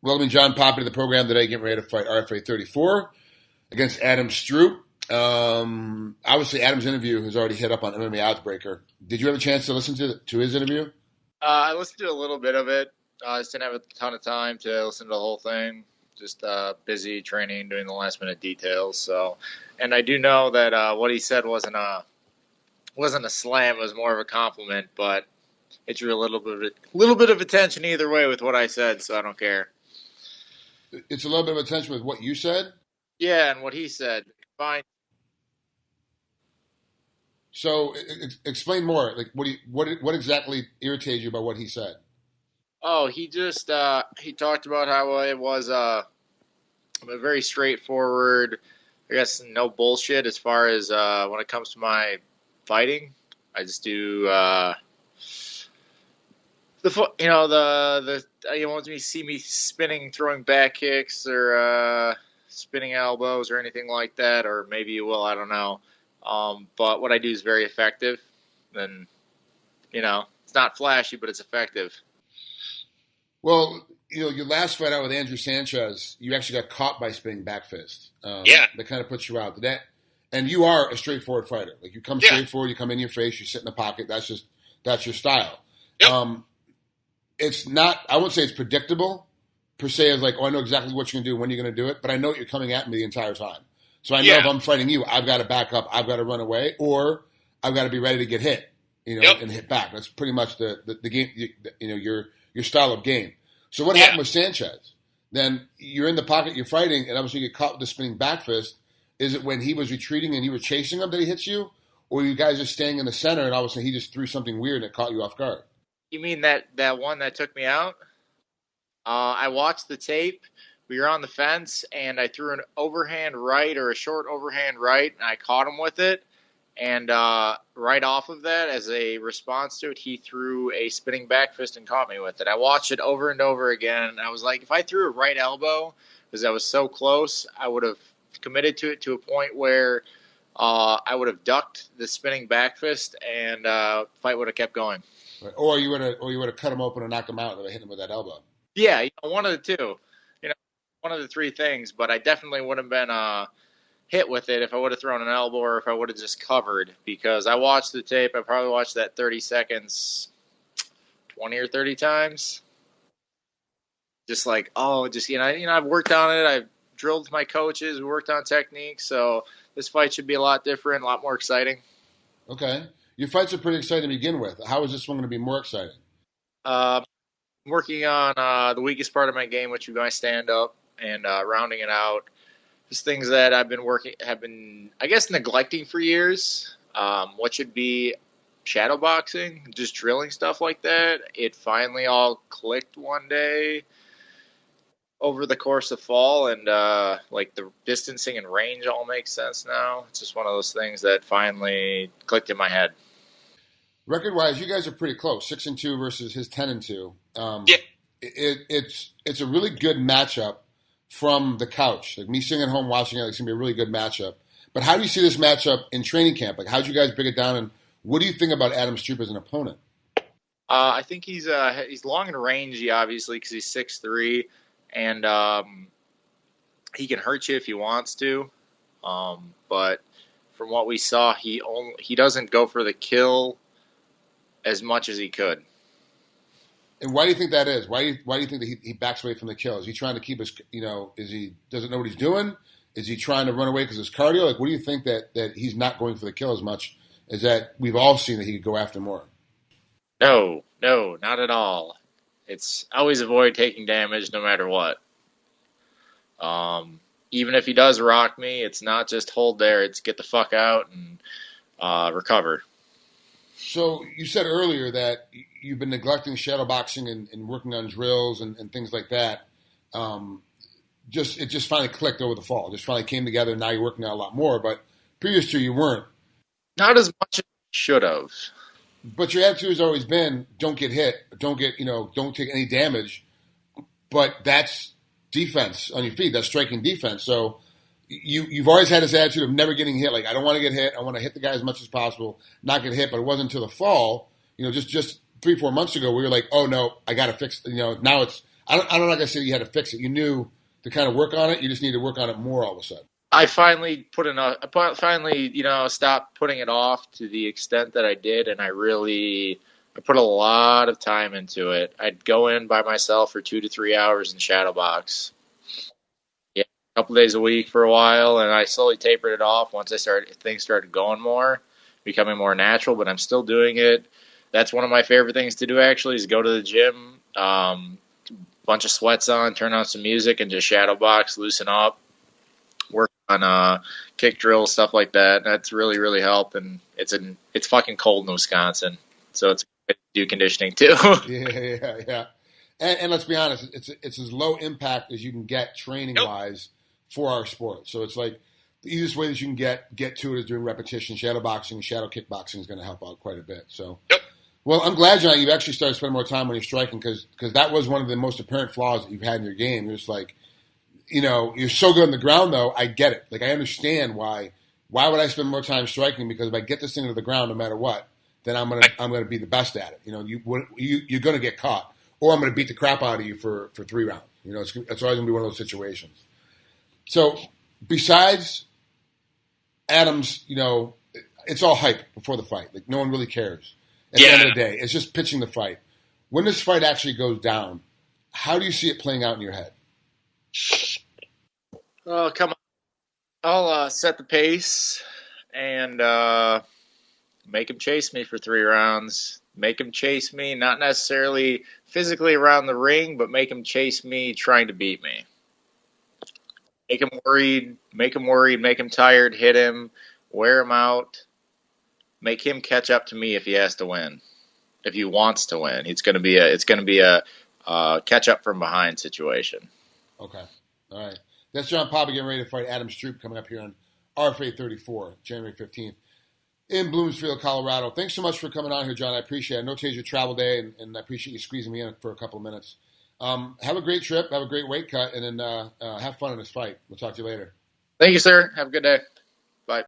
Welcome John Poppie to the program today, getting ready to fight RFA 34 against Adam Stroup. Obviously, Adam's interview has already hit up on MMAOddsBreaker. Did you have a chance to listen to his interview? I listened to a little bit of it. I just didn't have a ton of time to listen to the whole thing. Just busy training, doing the last minute details. So, and I do know that what he said wasn't a slam. It was more of a compliment, but it drew a little bit of attention either way with what I said. So I don't care. It's a little bit of attention with what you said? Yeah, and what he said. Fine. So explain more. Like, what exactly irritated you about what he said? Oh, he just he talked about how it was a very straightforward, I guess, no bullshit as far as when it comes to my fighting. I just do you won't see me spinning, throwing back kicks or spinning elbows or anything like that, or maybe you will, I don't know. But what I do is very effective, and it's not flashy, but it's effective. Well, your last fight out with Andrew Sanchez, you actually got caught by spinning back fist. Yeah. That kind of puts you out. And you are a straightforward fighter. Like, you come straight forward, you come in your face, you sit in the pocket. That's your style. Yep. It's not, I wouldn't say it's predictable per se, as like, oh, I know exactly what you're going to do, when you're going to do it, but I know you're coming at me the entire time. So I know if I'm fighting you, I've got to back up, I've got to run away, or I've got to be ready to get hit, and hit back. That's pretty much the game, your style of game. So what happened with Sanchez? Then you're in the pocket, you're fighting, and obviously you get caught with the spinning back fist. Is it when he was retreating and you were chasing him that he hits you? Or you guys are staying in the center and all of a sudden he just threw something weird and it caught you off guard? You mean that one that took me out? I watched the tape. We were on the fence, and I threw an overhand right or a short overhand right, and I caught him with it. And right off of that, as a response to it, he threw a spinning back fist and caught me with it. I watched it over and over again, and I was like, if I threw a right elbow, because I was so close, I would have committed to it to a point where I would have ducked the spinning back fist, and fight would have kept going. Right. Or you would have cut him open and knocked him out and hit him with that elbow. Yeah, one of the two. One of the three things, but I definitely wouldn't have been hit with it if I would have thrown an elbow or if I would have just covered, because I watched the tape. I probably watched that 30 seconds 20 or 30 times. Just like, I've worked on it. I've drilled with my coaches. We worked on technique. So this fight should be a lot different, a lot more exciting. Okay. Your fights are pretty exciting to begin with. How is this one going to be more exciting? Working on the weakest part of my game, which would be my stand-up, and rounding it out. Just things that have been, I guess, neglecting for years. What should be shadow boxing, just drilling stuff like that. It finally all clicked one day over the course of fall, and like the distancing and range all makes sense now. It's just one of those things that finally clicked in my head. Record-wise, you guys are pretty close, 6-2 versus his 10-2. Yeah. It's a really good matchup from the couch. Like, me sitting at home watching it, it's going to be a really good matchup. But how do you see this matchup in training camp? Like, how'd you guys break it down, and what do you think about Adam Stroup as an opponent? I think he's long and rangy, obviously, because he's 6'3", and he can hurt you if he wants to. But from what we saw, he doesn't go for the kill as much as he could. And why do you think that is? Why do you think that he backs away from the kill? Is he trying to keep his, doesn't know what he's doing? Is he trying to run away because of his cardio? Like, what do you think that he's not going for the kill as much as that we've all seen that he could go after more? No, not at all. It's always avoid taking damage no matter what. Even if he does rock me, it's not just hold there. It's get the fuck out and recover. So you said earlier that you've been neglecting shadow boxing and working on drills and things like that. It just finally clicked over the fall. It just finally came together, and now you're working out a lot more. But previous to you weren't. Not as much as I should have. But your attitude has always been, don't get hit, don't take any damage. But that's defense on your feet. That's striking defense. So you've always had this attitude of never getting hit. Like, I don't want to get hit. I want to hit the guy as much as possible, not get hit. But it wasn't until the fall, just 3-4 months ago, we were like, oh no, I got to fix. Now I don't like I said you had to fix it. You knew to kind of work on it. You just need to work on it more all of a sudden. I finally stopped putting it off to the extent that I did, and I put a lot of time into it. I'd go in by myself for 2 to 3 hours in shadow box. Yeah, a couple days a week for a while, and I slowly tapered it off once things started going more, becoming more natural, but I'm still doing it. That's one of my favorite things to do, actually, is go to the gym, bunch of sweats on, turn on some music, and just shadow box, loosen up, work on kick drills, stuff like that. That's really, really helped, and it's fucking cold in Wisconsin, so it's good to do conditioning too. Yeah. And let's be honest, it's as low impact as you can get training wise for our sport. So it's like the easiest way that you can get to it is doing repetition. Shadow boxing, shadow kickboxing is going to help out quite a bit. So. Well, I'm glad, John, you've actually started spending more time when you're striking because that was one of the most apparent flaws that you've had in your game. You're just like, you're so good on the ground, though. I get it. Like, I understand why. Why would I spend more time striking? Because if I get this thing to the ground, no matter what, then I'm gonna be the best at it. You're gonna get caught, or I'm gonna beat the crap out of you for 3 rounds. It's always gonna be one of those situations. So, besides Adam's, it's all hype before the fight. Like, no one really cares. At the end of the day, it's just pitching the fight. When this fight actually goes down, how do you see it playing out in your head? Oh, come on. I'll set the pace and make him chase me for 3 rounds. Make him chase me, not necessarily physically around the ring, but make him chase me trying to beat me. Make him worried, make him tired, hit him, wear him out. Make him catch up to me if he has to win. If he wants to win, it's going to be a catch up from behind situation. Okay, all right. That's John Poppie getting ready to fight Adam Stroup coming up here on RFA 34, January 15th, in Bloomsfield, Colorado. Thanks so much for coming on here, John. I appreciate it. I know today's your travel day, and I appreciate you squeezing me in for a couple of minutes. Have a great trip, have a great weight cut, and then have fun in this fight. We'll talk to you later. Thank you, sir. Have a good day.